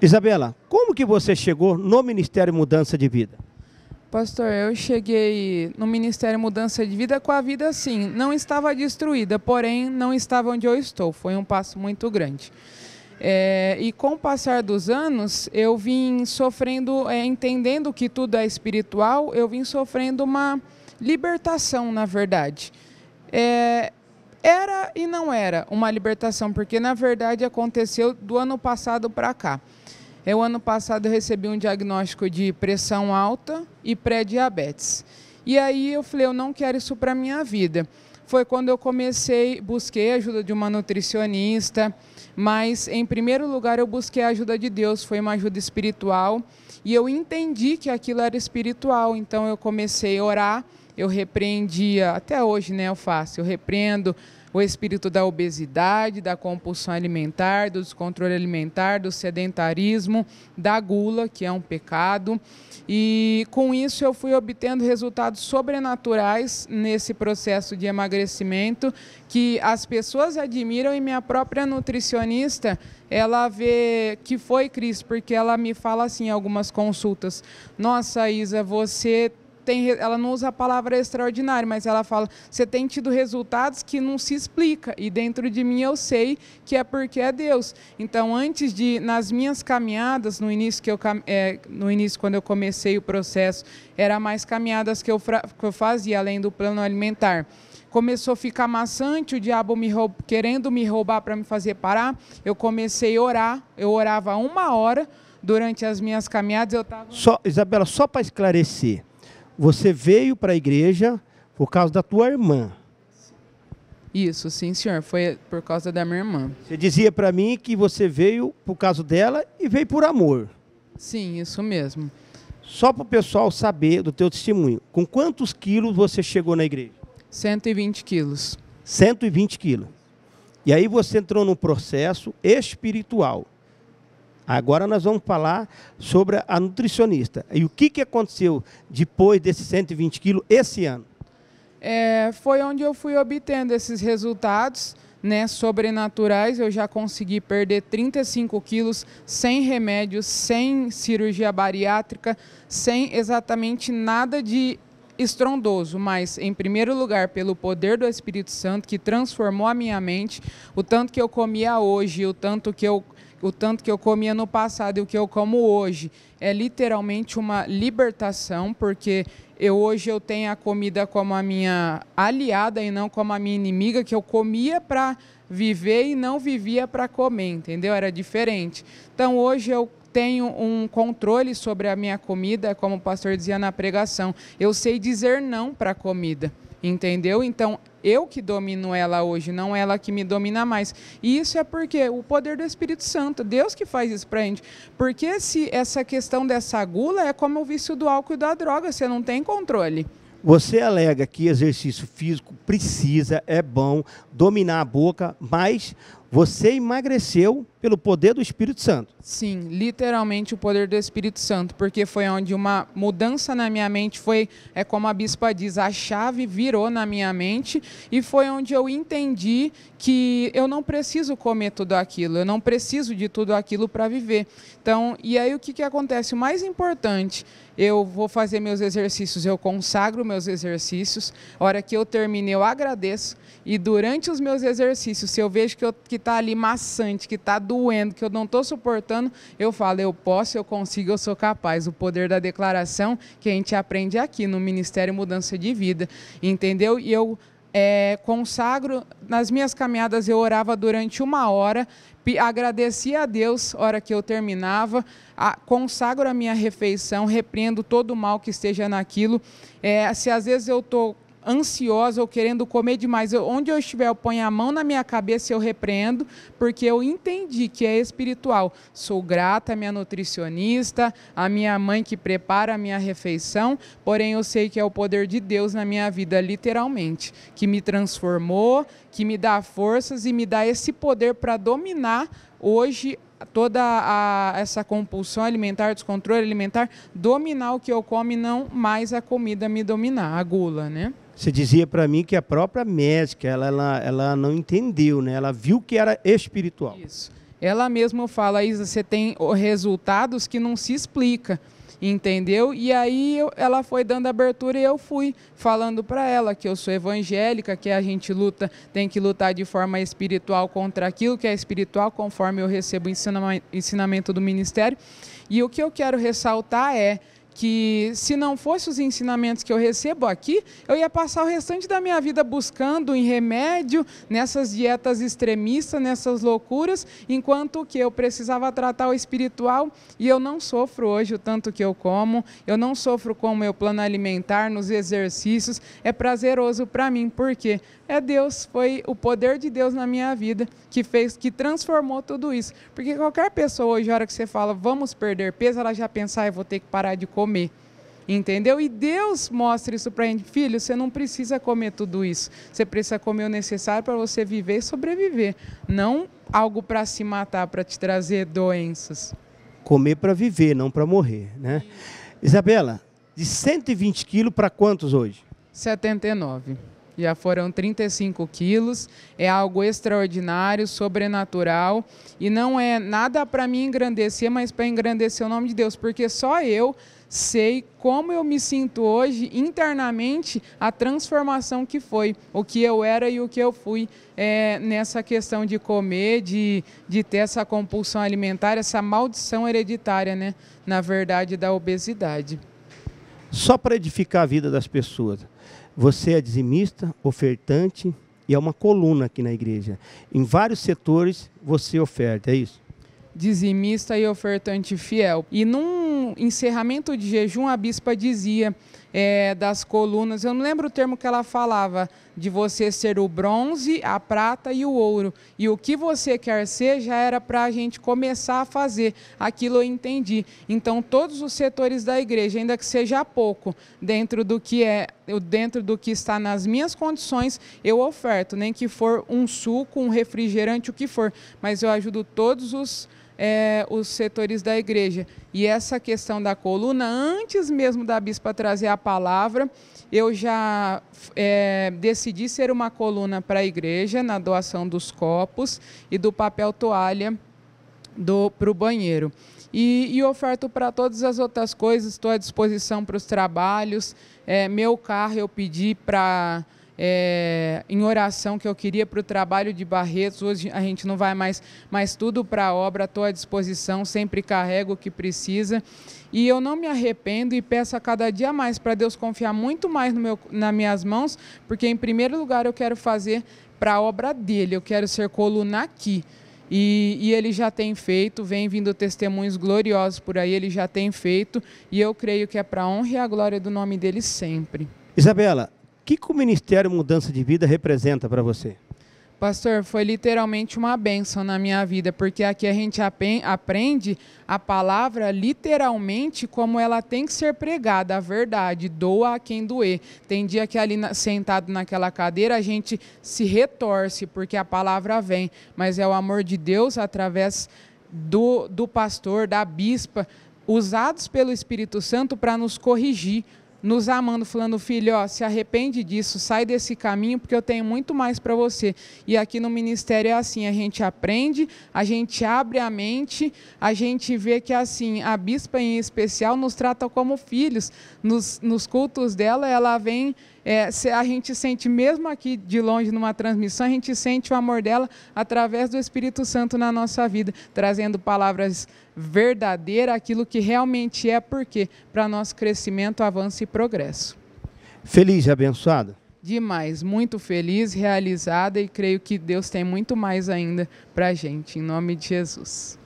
Isabela, como que você chegou no Ministério Mudança de Vida? Pastor, eu cheguei no Ministério Mudança de Vida com a vida assim, não estava destruída, porém não estava onde eu estou. Foi um passo muito grande. E com o passar dos anos, eu vim sofrendo, entendendo que tudo é espiritual, eu vim sofrendo uma libertação, na verdade. Era e não era uma libertação, porque na verdade aconteceu do ano passado para cá. O ano passado eu recebi um diagnóstico de pressão alta e pré-diabetes. E aí eu falei, eu não quero isso para a minha vida. Foi quando eu busquei a ajuda de uma nutricionista, mas em primeiro lugar eu busquei a ajuda de Deus, foi uma ajuda espiritual, e eu entendi que aquilo era espiritual, então eu comecei a orar, eu repreendia, até hoje eu faço, eu repreendo o espírito da obesidade, da compulsão alimentar, do descontrole alimentar, do sedentarismo, da gula, que é um pecado. E com isso eu fui obtendo resultados sobrenaturais nesse processo de emagrecimento, que as pessoas admiram, e minha própria nutricionista, ela vê que foi Cristo, porque ela me fala assim em algumas consultas: nossa, Isa, ela não usa a palavra extraordinário, mas ela fala, você tem tido resultados que não se explica, e dentro de mim eu sei que é porque é Deus. Então, nas minhas caminhadas, no início quando eu comecei o processo, era mais caminhadas que eu fazia, além do plano alimentar. Começou a ficar maçante, o diabo querendo me roubar para me fazer parar, eu comecei a orar, eu orava 1 hora durante as minhas caminhadas. Isabela, só para esclarecer, você veio para a igreja por causa da tua irmã. Isso, sim, senhor. Foi por causa da minha irmã. Você dizia para mim que você veio por causa dela e veio por amor. Sim, isso mesmo. Só para o pessoal saber do teu testemunho, com quantos quilos você chegou na igreja? 120 quilos. 120 quilos. E aí você entrou num processo espiritual. Agora nós vamos falar sobre a nutricionista. E o que aconteceu depois desses 120 quilos esse ano? Foi onde eu fui obtendo esses resultados sobrenaturais. Eu já consegui perder 35 quilos sem remédios, sem cirurgia bariátrica, sem exatamente nada de estrondoso, mas em primeiro lugar pelo poder do Espírito Santo, que transformou a minha mente. O tanto que eu comia hoje, o tanto que eu comia no passado e o que eu como hoje é literalmente uma libertação, porque hoje eu tenho a comida como a minha aliada e não como a minha inimiga, que eu comia para viver e não vivia para comer, entendeu? Era diferente. Então hoje eu tenho um controle sobre a minha comida, como o pastor dizia na pregação. Eu sei dizer não para a comida, entendeu? Então, eu que domino ela hoje, não ela que me domina mais. E isso é porque o poder do Espírito Santo, Deus que faz isso para a gente. Porque essa questão dessa gula é como o vício do álcool e da droga, você não tem controle. Você alega que exercício físico precisa, é bom, dominar a boca, mas você emagreceu pelo poder do Espírito Santo. Sim, literalmente o poder do Espírito Santo, porque foi onde uma mudança na minha mente como a bispa diz, a chave virou na minha mente, e foi onde eu entendi que eu não preciso comer tudo aquilo, eu não preciso de tudo aquilo para viver. Então, e aí o que acontece? O mais importante, eu vou fazer meus exercícios, eu consagro meus exercícios, a hora que eu termino eu agradeço, e durante os meus exercícios, se eu vejo que está ali maçante, que está doendo, que eu não estou suportando, eu falo, eu posso, eu consigo, eu sou capaz. O poder da declaração que a gente aprende aqui no Ministério Mudança de Vida, entendeu? E eu consagro, nas minhas caminhadas eu orava durante 1 hora, agradecia a Deus a hora que eu terminava, consagro a minha refeição, repreendo todo o mal que esteja naquilo. Se às vezes eu estou ansiosa ou querendo comer demais, onde eu estiver, eu ponho a mão na minha cabeça e eu repreendo, porque eu entendi que é espiritual. Sou grata à minha nutricionista, à minha mãe que prepara a minha refeição, porém eu sei que é o poder de Deus na minha vida, literalmente, que me transformou, que me dá forças e me dá esse poder para dominar hoje toda essa compulsão alimentar, descontrole alimentar, dominar o que eu como e não mais a comida me dominar, a gula, né? Você dizia para mim que a própria médica, ela não entendeu, né? Ela viu que era espiritual. Isso. Ela mesma fala, Isa, você tem resultados que não se explica, entendeu? E aí ela foi dando abertura e eu fui falando para ela que eu sou evangélica, que a gente tem que lutar de forma espiritual contra aquilo que é espiritual, conforme eu recebo o ensinamento do ministério. E o que eu quero ressaltar é que se não fossem os ensinamentos que eu recebo aqui, eu ia passar o restante da minha vida buscando em remédio, nessas dietas extremistas, nessas loucuras, enquanto que eu precisava tratar o espiritual e eu não sofro hoje o tanto que eu como, eu não sofro com o meu plano alimentar, nos exercícios, é prazeroso para mim, porque é Deus, foi o poder de Deus na minha vida que transformou tudo isso. Porque qualquer pessoa hoje, a hora que você fala, vamos perder peso, ela já pensa, eu vou ter que parar de comer. Entendeu? E Deus mostra isso para a gente. Filho, você não precisa comer tudo isso. Você precisa comer o necessário para você viver e sobreviver. Não algo para se matar, para te trazer doenças. Comer para viver, não para morrer, né? Isabela, de 120 quilos para quantos hoje? 79. Já foram 35 quilos, é algo extraordinário, sobrenatural, e não é nada para me engrandecer, mas para engrandecer o nome de Deus, porque só eu sei como eu me sinto hoje internamente, a transformação que foi, o que eu era e o que eu fui nessa questão de comer, de ter essa compulsão alimentar, essa maldição hereditária, né, na verdade, da obesidade. Só para edificar a vida das pessoas, você é dizimista, ofertante e é uma coluna aqui na igreja. Em vários setores você oferta, é isso? Dizimista e ofertante fiel. E num encerramento de jejum, a bispa dizia das colunas, eu não lembro o termo que ela falava, de você ser o bronze, a prata e o ouro. E o que você quer ser já era para a gente começar a fazer. Aquilo eu entendi. Então, todos os setores da igreja, ainda que seja pouco, dentro do que está nas minhas condições, eu oferto. Nem que for um suco, um refrigerante, o que for. Mas eu ajudo todos os setores da igreja. E essa questão da coluna, antes mesmo da bispa trazer a palavra, eu já decidi ser uma coluna para a igreja, na doação dos copos e do papel toalha para o banheiro. E oferto para todas as outras coisas, estou à disposição para os trabalhos. Meu carro eu pedi para... em oração que eu queria para o trabalho de Barretos, hoje a gente não vai mais, mas tudo para a obra, estou à disposição, sempre carrego o que precisa, e eu não me arrependo e peço a cada dia mais para Deus confiar muito mais nas minhas mãos, porque em primeiro lugar eu quero fazer para a obra dele, eu quero ser coluna aqui. E ele já tem feito, vem vindo testemunhos gloriosos por aí, ele já tem feito, e eu creio que é para a honra e a glória do nome dele sempre. Isabela, o que o Ministério Mudança de Vida representa para você? Pastor, foi literalmente uma bênção na minha vida, porque aqui a gente aprende a palavra literalmente como ela tem que ser pregada, a verdade, doa a quem doer. Tem dia que ali sentado naquela cadeira a gente se retorce, porque a palavra vem, mas é o amor de Deus através do pastor, da bispa, usados pelo Espírito Santo para nos corrigir, nos amando, falando, filho, se arrepende disso, sai desse caminho, porque eu tenho muito mais para você. E aqui no ministério é assim, a gente aprende, a gente abre a mente, a gente vê que assim, a bispa em especial nos trata como filhos. Nos cultos dela, ela vem, a gente sente, mesmo aqui de longe numa transmissão, a gente sente o amor dela através do Espírito Santo na nossa vida, trazendo palavras verdadeiras, aquilo que realmente é, porque para nosso crescimento, avanço e progresso. Feliz e abençoada? Demais, muito feliz, realizada, e creio que Deus tem muito mais ainda para a gente, em nome de Jesus.